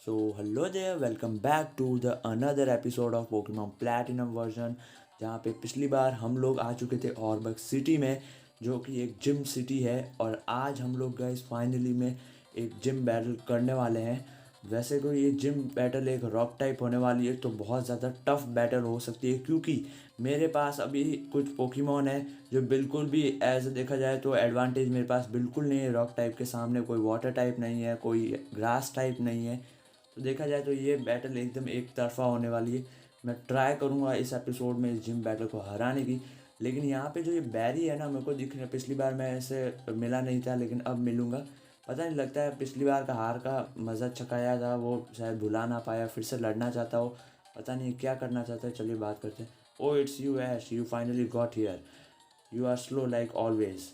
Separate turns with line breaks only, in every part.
Hello there, welcome back to the another episode of Pokemon Platinum version. जहाँ पे पिछली बार हम लोग आ चुके थे ऑर्बक सिटी में, जो कि एक जिम सिटी है। और आज हम लोग गाइस फाइनली में एक जिम बैटल करने वाले हैं। वैसे तो ये जिम बैटल एक रॉक टाइप होने वाली है, तो बहुत ज़्यादा टफ बैटल हो सकती है, क्योंकि मेरे पास अभी कुछ पोकेमॉन है जो बिल्कुल भी एज देखा जाए तो एडवांटेज मेरे पास बिल्कुल नहीं है। रॉक टाइप के सामने कोई वाटर टाइप नहीं है, कोई ग्रास टाइप नहीं है। तो देखा जाए तो ये बैटल एकदम एक तरफा होने वाली है। मैं ट्राई करूँगा इस एपिसोड में इस जिम बैटल को हराने की। लेकिन यहाँ पे जो ये बैरी है ना, मेरे को दिख रहा है, पिछली बार मैं ऐसे मिला नहीं था लेकिन अब मिलूँगा। पता नहीं, लगता है पिछली बार का हार का मज़ा चखाया था, वो शायद भुला ना पाया, फिर से लड़ना चाहता हो। पता नहीं क्या करना चाहता है। चलिए बात करते हैं। Oh it's you Ash, you finally got here. You are slow like always.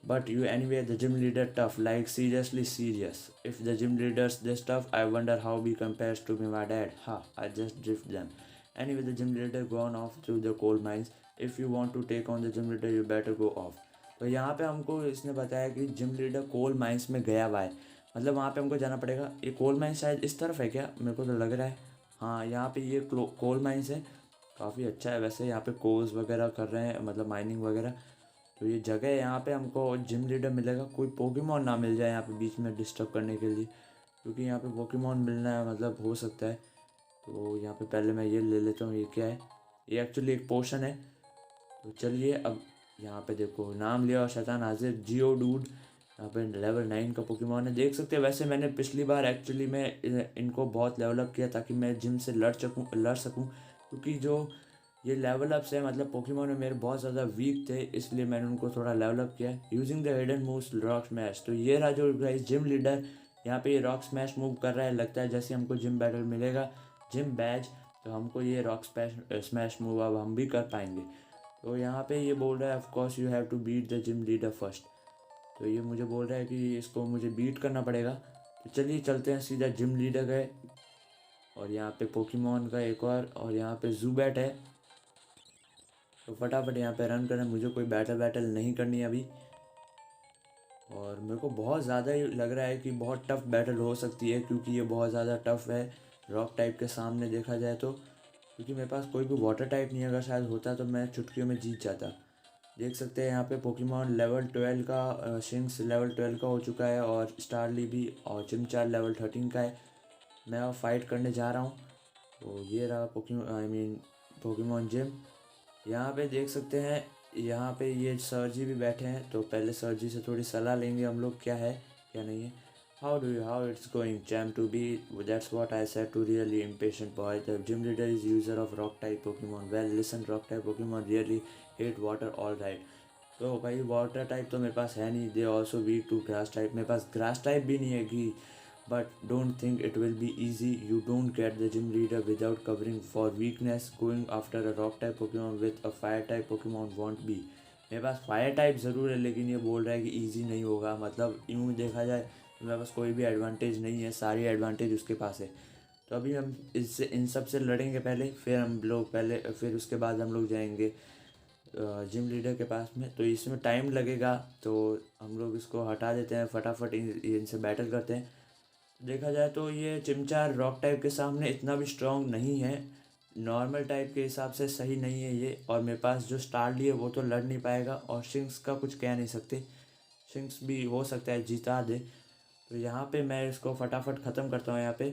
But you anyway, the gym leader tough, like seriously serious. If the gym leader's this tough, I wonder how he compares to me, my dad. Ha, I just drift them. Anyway, the gym leader gone off through the coal mines. If you want to take on the gym leader, you better go off. तो यहाँ पे हमको इसने बताया कि gym leader coal mines में गया हुआ है। मतलब वहाँ पे हमको जाना पड़ेगा। ये कोल माइंस शायद इस तरफ है क्या, मेरे को तो लग रहा है। हाँ, यहाँ पे ये कोल माइंस है। काफ़ी अच्छा है वैसे। यहाँ पे कोल्स वगैरह कर रहे हैं, मतलब माइनिंग वगैरह। तो ये जगह है, यहाँ पे हमको जिम लीडर मिलेगा। कोई पोकेमॉन ना मिल जाए यहाँ पे बीच में डिस्टर्ब करने के लिए, क्योंकि यहाँ पे पोकेमॉन मिलना है मतलब हो सकता है। तो यहाँ पे पहले मैं ये ले लेता हूँ। ये क्या है? ये एक्चुअली एक पोशन है। तो चलिए अब यहाँ पे देखो, नाम लिया और शैतान हाजिर, जियो डूड। यहाँ पे लेवल 9 का पोकेमॉन है, देख सकते हैं। वैसे मैंने पिछली बार एक्चुअली में इनको बहुत लेवलअप किया ताकि मैं जिम से लड़ सकूँ, क्योंकि जो ये लेवल अप्स है, मतलब पोकेमॉन में मेरे बहुत ज़्यादा वीक थे, इसलिए मैंने उनको थोड़ा लेवलअप किया using the hidden moves rock smash. तो ये रहा जो गाइस जिम लीडर। यहाँ पे ये रॉक स्मैश मूव कर रहा है। लगता है जैसे हमको जिम बैटल मिलेगा, जिम बैच, तो हमको ये रॉक स्मैश मूव अब हम भी कर पाएंगे। तो यहाँ पे ये बोल रहा है, of course you have to beat the gym leader first. तो ये मुझे बोल रहा है कि इसको मुझे बीट करना पड़ेगा। तो चलिए चलते हैं सीधा जिम लीडर गए। और यहाँ पे पोकेमॉन का एक और यहाँ पे ज़ूबैट है। तो फटाफट यहाँ पे रन करें, मुझे कोई बैटल नहीं करनी है अभी। और मेरे को बहुत ज़्यादा ही लग रहा है कि बहुत टफ बैटल हो सकती है, क्योंकि ये बहुत ज़्यादा टफ है रॉक टाइप के सामने देखा जाए तो। क्योंकि मेरे पास कोई भी वाटर टाइप नहीं है, अगर शायद होता तो मैं चुटकियों में जीत जाता। देख सकते हैं यहाँ पे पोकेमॉन लेवल 12 का, शिंक्स लेवल 12 का हो चुका है, और स्टारली भी, और चिमचार लेवल 13 का है। मैं अब फाइट करने जा रहा हूँ। तो ये रहा पोकेमॉन जिम। यहाँ पे देख सकते हैं, यहाँ पे ये सर जी भी बैठे हैं। तो पहले सर जी से थोड़ी सलाह लेंगे हम लोग, क्या है क्या नहीं है। How it's going champ to be, that's what I said to really impatient boy, the gym leader is user of rock type Pokemon, well listen, rock type Pokemon really hate water, all right. तो भाई water type तो मेरे पास है नहीं, they also weak to grass type, मेरे पास grass type भी नहीं है कि। But don't think it will be easy. You don't get the gym leader without covering for weakness. Going after a rock type Pokemon with a fire type Pokemon won't be. मेरे पास fire type ज़रूर है, लेकिन ये बोल रहा है कि easy नहीं होगा। मतलब यूँ देखा जाए तो मेरे पास कोई भी एडवांटेज नहीं है, सारी एडवांटेज उसके पास है। तो अभी हम इससे इन सब से लड़ेंगे पहले, फिर हम लोग पहले, फिर उसके बाद हम लोग जाएंगे जिम लीडर के पास में। तो इसमें टाइम लगेगा, तो हम लोग इसको हटा देते हैं, फटाफट इनसे बैटल करते हैं। देखा जाए तो ये चिमचार रॉक टाइप के सामने इतना भी स्ट्रॉन्ग नहीं है, नॉर्मल टाइप के हिसाब से सही नहीं है ये। और मेरे पास जो स्टारली है वो तो लड़ नहीं पाएगा, और शिंक्स का कुछ कह नहीं सकते, शिंक्स भी हो सकता है जीता दे। तो यहाँ पे मैं इसको फटाफट ख़त्म करता हूँ यहाँ पे।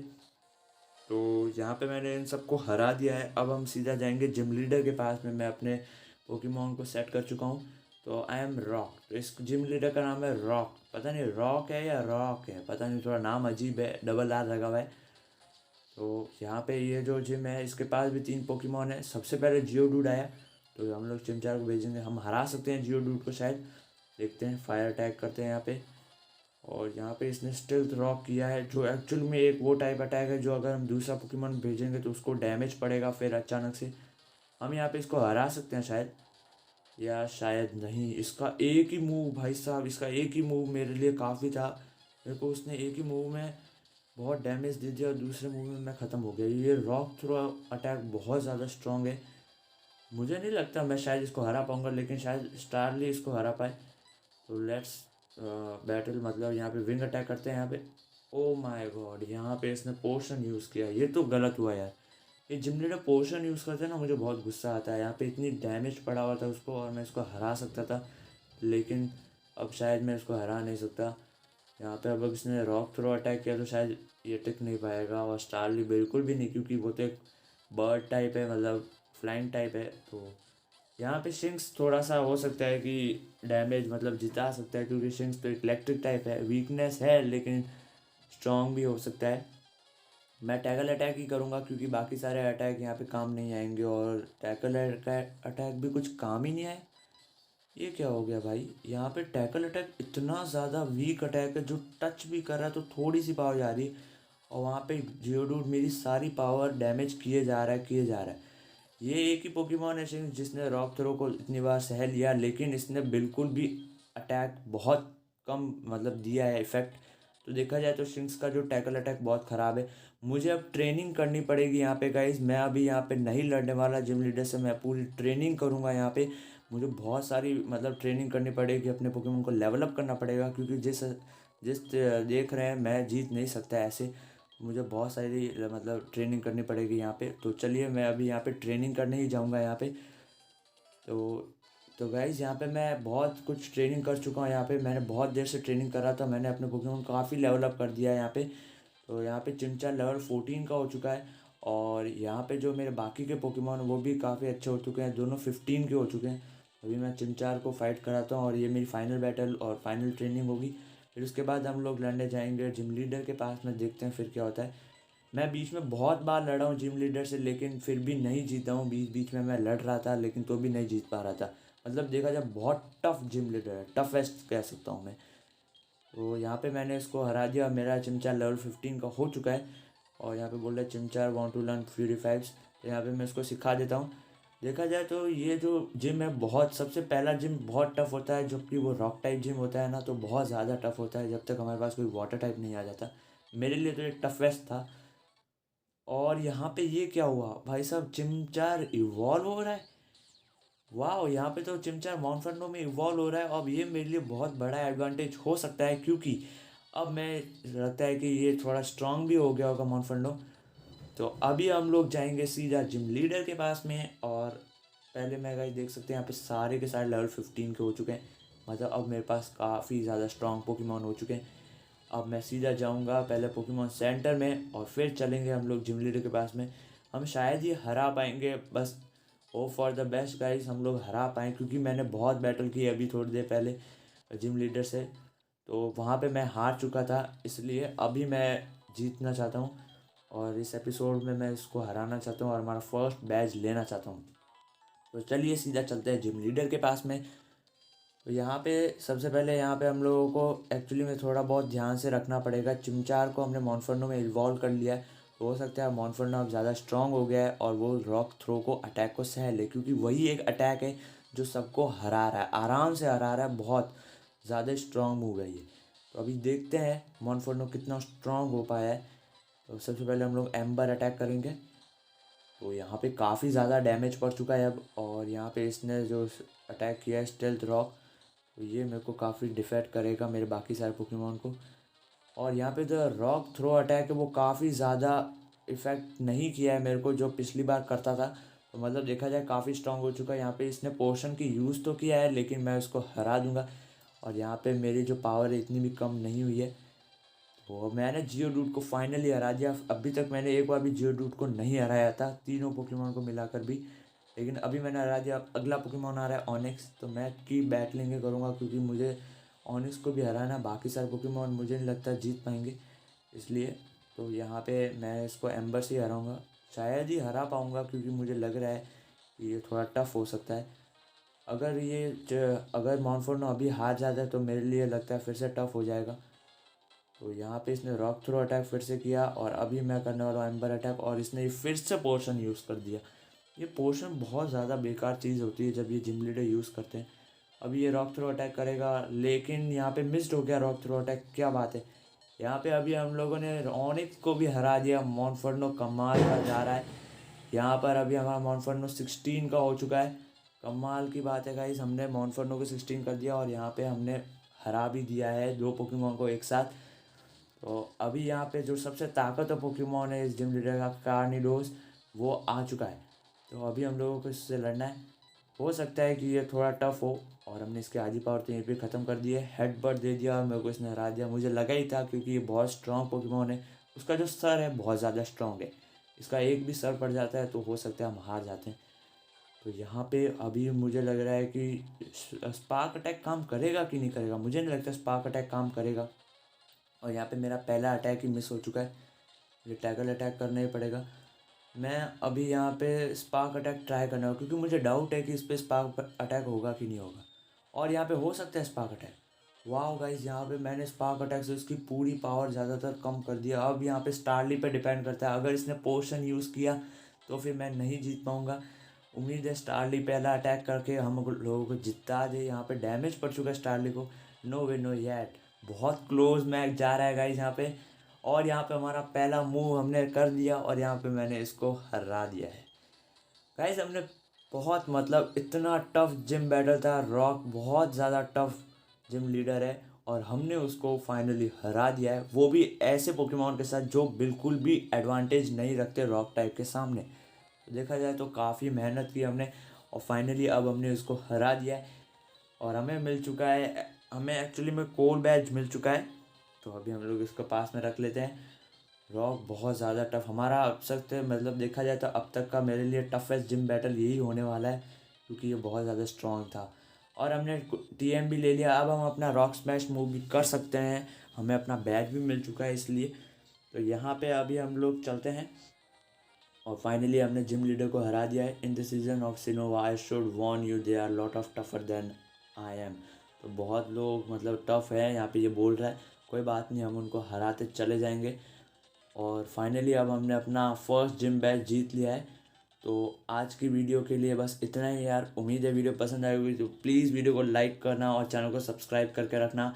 तो यहाँ पे मैंने इन सबको हरा दिया है। अब हम सीधा जाएंगे जिम लीडर के पास में। मैं अपने पोकेमॉन को सेट कर चुका हूँ। तो आई एम रॉक। तो इस जिम लीडर का नाम है रॉक, पता नहीं रॉक है या रॉक है, पता नहीं, थोड़ा नाम अजीब है, डबल आर लगा हुआ है। तो यहाँ पे ये जो जिम है, इसके पास भी 3 पोकेमॉन है। सबसे पहले जियो डूड आया, तो हम लोग चिमचार को भेजेंगे, हम हरा सकते हैं जियो डूड को शायद। देखते हैं, फायर अटैक करते हैं यहाँ पे। और यहाँ पे इसने स्टिल्थ रॉक किया है, जो एक्चुअल में एक वो टाइप अटैक है जो अगर हम दूसरा पोकेमॉन भेजेंगे तो उसको डैमेज पड़ेगा फिर अचानक से। हम यहाँ पे इसको हरा सकते हैं शायद, या शायद नहीं। इसका एक ही मूव, भाई साहब, इसका एक ही मूव मेरे लिए काफ़ी था। मेरे को उसने एक ही मूव में बहुत डैमेज दे दिया, और दूसरे मूव में मैं ख़त्म हो गया। ये रॉक थ्रो अटैक बहुत ज़्यादा स्ट्रॉन्ग है। मुझे नहीं लगता मैं शायद इसको हरा पाऊँगा, लेकिन शायद स्टारली इसको हरा पाए। तो लेट्स बैटल, मतलब यहाँ पे विंग अटैक करते हैं यहाँ पे। ओ माय गॉड, यहाँ पे इसने पोशन यूज़ किया, ये तो गलत हुआ यार। ये जिम लीडर पोशन यूज़ करते हैं ना, मुझे बहुत गुस्सा आता है। यहाँ पे इतनी डैमेज पड़ा हुआ था उसको और मैं इसको हरा सकता था, लेकिन अब शायद मैं इसको हरा नहीं सकता। यहाँ पे अब इसने रॉक थ्रो अटैक किया तो शायद ये टिक नहीं पाएगा, और स्टारली बिल्कुल भी नहीं, क्योंकि वो तो एक बर्ड टाइप है, मतलब फ्लाइंग टाइप है। तो यहाँ पे शिंक्स थोड़ा सा हो सकता है कि डैमेज मतलब जिता सकता है, क्योंकि शिंक्स तो इलेक्ट्रिक टाइप है, वीकनेस है लेकिन स्ट्रॉन्ग भी हो सकता है। मैं टैकल अटैक ही करूँगा, क्योंकि बाकी सारे अटैक यहाँ पे काम नहीं आएंगे, और टैकल अटैक भी कुछ काम ही नहीं आए। ये क्या हो गया भाई, यहाँ पे टैकल अटैक इतना ज़्यादा वीक अटैक है, जो टच भी कर रहा है तो थोड़ी सी पावर जा रही है, और वहाँ पे जियोडूड मेरी सारी पावर डैमेज किए जा रहा है, किए जा रहा है। ये एक ही पोकेमॉन है जिसने रॉक थ्रो को इतनी बार सह लिया, लेकिन इसने बिल्कुल भी अटैक बहुत कम मतलब दिया है इफेक्ट। तो देखा जाए तो शिंक्स का जो टैकल अटैक बहुत ख़राब है। मुझे अब ट्रेनिंग करनी पड़ेगी यहाँ पे गाइज। मैं अभी यहाँ पे नहीं लड़ने वाला जिम लीडर से, मैं पूरी ट्रेनिंग करूँगा यहाँ पे। मुझे बहुत सारी मतलब ट्रेनिंग करनी पड़ेगी, अपने पोकेमोन को लेवल अप करना पड़ेगा, क्योंकि जिस जिस देख रहे हैं मैं जीत नहीं सकता ऐसे। मुझे बहुत सारी मतलब ट्रेनिंग करनी पड़ेगी यहाँ पे। तो चलिए मैं अभी यहाँ पे ट्रेनिंग करने ही जाऊँगा यहाँ पे। तो गाइज़ यहाँ पे मैं बहुत कुछ ट्रेनिंग कर चुका हूँ। यहाँ पे मैंने बहुत देर से ट्रेनिंग कर रहा था, मैंने अपने पोकेमोन काफ़ी लेवल अप कर दिया है यहाँ पे। तो यहाँ पे चिमचा लेवल 14 का हो चुका है, और यहाँ पे जो मेरे बाकी के पोकेमोन वो भी काफ़ी अच्छे हो चुके हैं, दोनों 15 के हो चुके हैं। अभी मैं चिमचार को फाइट कराता हूँ, और ये मेरी फाइनल बैटल और फाइनल ट्रेनिंग होगी। फिर उसके बाद हम लोग लड़ने जाएंगे जिम लीडर के पास में, देखते हैं फिर क्या होता है। मैं बीच में बहुत बार लड़ा हूँ जिम लीडर से, लेकिन फिर भी नहीं जीता हूँ। बीच बीच में मैं लड़ रहा था, लेकिन तो भी नहीं जीत पा रहा था। मतलब देखा जाए बहुत टफ जिम लीडर है, टफेस्ट कह सकता हूँ मैं। तो यहाँ पे मैंने इसको हरा दिया, मेरा चिमचा लेवल 15 का हो चुका है। और यहाँ पे बोल रहा है चिमचा want to learn fury fives, तो यहाँ पे मैं इसको सिखा देता हूँ। देखा जाए तो ये जो जिम है, बहुत सबसे पहला जिम बहुत टफ होता है, जबकि वो रॉक टाइप जिम होता है ना, तो बहुत ज़्यादा टफ होता है जब तक हमारे पास कोई वाटर टाइप नहीं आ जाता। मेरे लिए तो ये टफेस्ट था। और यहाँ पे ये क्या हुआ भाई साहब, चिमचार इवॉल्व हो रहा है। वाह, यहाँ पे तो चिमचार मॉन्फर्नो में इवॉल्व हो रहा है। अब ये मेरे लिए बहुत बड़ा एडवांटेज हो सकता है, क्योंकि अब मैं लगता है कि ये थोड़ा स्ट्रांग भी हो गया होगा मॉन्फर्नो। तो अभी हम लोग जाएंगे सीधा जिम लीडर के पास में। और पहले मैं गाइस देख सकते हैं यहाँ पे सारे के सारे लेवल 15 के हो चुके हैं, मतलब अब मेरे पास काफ़ी ज़्यादा स्ट्रांग पोकेमॉन हो चुके हैं। अब मैं सीधा जाऊंगा पहले पोकेमॉन सेंटर में, और फिर चलेंगे हम लोग जिम लीडर के पास में। हम शायद ये हरा पाएंगे, बस hope for the best guys, हम लोग हरा पाएँ, क्योंकि मैंने बहुत बैटल की अभी थोड़ी देर पहले जिम लीडर से। तो वहाँ पे मैं हार चुका था, इसलिए अभी मैं जीतना चाहता हूँ, और इस एपिसोड में मैं इसको हराना चाहता हूँ और हमारा फर्स्ट बैच लेना चाहता हूँ। तो चलिए सीधा चलते हैं जिम लीडर के पास में। तो यहाँ पे सबसे पहले यहाँ पे हम लोगों को एक्चुअली में थोड़ा बहुत ध्यान से रखना पड़ेगा। चिमचार को हमने मॉन्फर्नो में इन्वॉल्व कर लिया है, तो हो सकता है मॉन्फर्नो अब ज़्यादा स्ट्रांग हो गया है और वो रॉक थ्रो को अटैक को सह ले, क्योंकि वही एक अटैक है जो सबको हरा रहा है, आराम से हरा रहा है। बहुत ज़्यादा स्ट्रांग मूव है ये। तो अभी देखते हैं मॉन्फर्नो कितना स्ट्रांग हो पाया है। तो सबसे पहले हम लोग एम्बर अटैक करेंगे। तो यहाँ पे काफ़ी ज़्यादा डैमेज पड़ चुका है अब, और यहाँ पे इसने जो अटैक किया है स्टेल्थ रॉक, तो ये मेरे को काफ़ी डिफेक्ट करेगा मेरे बाकी सारे पोकेमोन को। और यहाँ पे जो रॉक थ्रो अटैक है वो काफ़ी ज़्यादा इफ़ेक्ट नहीं किया है मेरे को, जो पिछली बार करता था। तो मतलब देखा जाए काफ़ी स्ट्रांग हो चुका है। यहाँ पे इसने पोशन की यूज़ तो किया है, लेकिन मैं उसको हरा दूंगा। और यहाँ पे मेरी जो पावर है इतनी भी कम नहीं हुई है। तो मैंने जियोडूड को फाइनली हरा दिया। अभी तक मैंने एक बार भी जियोडूड को नहीं हराया था, तीनों पोकेमोन को मिलाकर भी, लेकिन अभी मैंने हरा दिया। अब अगला पोकेमोन आ रहा है ऑनिक्स, तो मैं की बैटलिंग करूँगा, क्योंकि मुझे ऑनिक्स को भी हराना। बाकी सारे पोकेमोन मुझे नहीं लगता जीत पाएंगे, इसलिए तो यहाँ पे मैं इसको एम्बर से ही हराऊँगा। शायद ही हरा पाऊँगा, क्योंकि मुझे लग रहा है कि ये थोड़ा टफ हो सकता है। अगर मॉन्फोर्नो अभी हार जाता है तो मेरे लिए लगता है फिर से टफ हो जाएगा। तो यहाँ पे इसने रॉक थ्रो अटैक फिर से किया, और अभी मैं करने वाला हूँ एम्बर अटैक, और इसने ये फिर से पोशन यूज़ कर दिया। ये पोशन बहुत ज़्यादा बेकार चीज़ होती है जब ये जिम लीडर यूज़ करते हैं। अभी ये रॉक थ्रो अटैक करेगा, लेकिन यहाँ पे मिस्ड हो गया रॉक थ्रो अटैक। क्या बात है, यहाँ पे अभी हम लोगों ने ऑनिक्स को भी हरा दिया। मॉन्फर्नो कमाल का जा रहा है। यहाँ पर अभी हमारा मॉन्फर्नो 16 का हो चुका है। कमाल की बात है गाइस, हमने मॉन्फर्नो को 16 कर दिया, और यहाँ पे हमने हरा भी दिया है दो पोकेमोन को एक साथ। तो अभी यहाँ पे जो सबसे ताकतवर पोकेमॉन है इस जिम लीडर का, कार्निडोस, वो आ चुका है। तो अभी हम लोगों को इससे लड़ना है। हो सकता है कि ये थोड़ा टफ हो, और हमने इसके आधी पावर तो यहीं पे ख़त्म कर दी है। हेडबट दे दिया और मेरे को इसने हरा दिया। मुझे लगा ही था क्योंकि ये बहुत स्ट्रॉन्ग पोकेमॉन है। उसका जो सर है बहुत ज़्यादा स्ट्रॉन्ग है, इसका एक भी सर पड़ जाता है तो हो सकता है हम हार जाते हैं। तो यहाँ पे अभी मुझे लग रहा है कि स्पार्क अटैक काम करेगा कि नहीं करेगा। मुझे नहीं लगता स्पार्क अटैक काम करेगा। और यहाँ पे मेरा पहला अटैक ही मिस हो चुका है। मुझे टैकल अटैक करना ही पड़ेगा। मैं अभी यहाँ पे स्पार्क अटैक ट्राई करना होगा क्योंकि मुझे डाउट है कि इस पर स्पार्क अटैक होगा कि नहीं होगा। और यहाँ पे हो सकता है स्पार्क अटैक। वाह गाइस, यहाँ पे मैंने स्पार्क अटैक से उसकी पूरी पावर ज़्यादातर कम कर दिया। अब यहाँ पे स्टारली पे डिपेंड करता है, अगर इसने पोशन यूज़ किया तो फिर मैं नहीं जीत पाऊँगा। उम्मीद है स्टारली पहला अटैक करके हम लोगों को जिता दे। यहाँ पे डैमेज पड़ चुका है स्टारली को। नो वे नो येट, बहुत क्लोज मैच जा रहा है गाइस यहाँ पे। और यहाँ पे हमारा पहला मूव हमने कर दिया और यहाँ पे मैंने इसको हरा दिया है गाइस। हमने बहुत मतलब इतना टफ जिम बैटल था। रॉक बहुत ज़्यादा टफ जिम लीडर है और हमने उसको फाइनली हरा दिया है, वो भी ऐसे पोकेमॉन के साथ जो बिल्कुल भी एडवांटेज नहीं रखते रॉक टाइप के सामने। तो देखा जाए तो काफ़ी मेहनत की हमने और फाइनली अब हमने उसको हरा दिया है। और हमें मिल चुका है, हमें एक्चुअली में कोर बैज मिल चुका है। तो अभी हम लोग इसको पास में रख लेते हैं। रॉक बहुत ज़्यादा टफ हमारा अब सकते मतलब देखा जाए तो अब तक का मेरे लिए टफेस्ट जिम बैटल यही होने वाला है क्योंकि ये बहुत ज़्यादा स्ट्रॉन्ग था। और हमने टीएम भी ले लिया। अब हम अपना रॉक स्मैश मूव भी कर सकते हैं। हमें अपना बैज भी मिल चुका है इसलिए। तो यहाँ पे अभी हम लोग चलते हैं और फाइनली हमने जिम लीडर को हरा दिया है। इन द सीजन ऑफ सिनोवा I should warn you they are lot of tougher than I am. तो बहुत लोग मतलब टफ है यहाँ पे ये बोल रहा है। कोई बात नहीं, हम उनको हराते चले जाएंगे। और फाइनली अब हमने अपना फर्स्ट जिम बैच जीत लिया है। तो आज की वीडियो के लिए बस इतना ही यार। उम्मीद है वीडियो पसंद आएगी तो प्लीज़ वीडियो को लाइक करना और चैनल को सब्सक्राइब करके रखना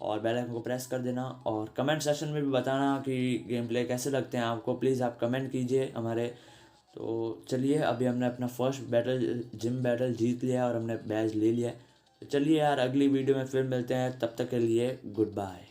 और बेल आइकन को प्रेस कर देना। और कमेंट सेक्शन में भी बताना कि गेम प्ले कैसे लगते हैं आपको। प्लीज़ आप कमेंट कीजिए हमारे। तो चलिए, अभी हमने अपना फर्स्ट बैटल जिम बैटल जीत लिया है और हमने बैच ले लिया है। तो चलिए यार, अगली वीडियो में फिर मिलते हैं। तब तक के लिए गुड बाय।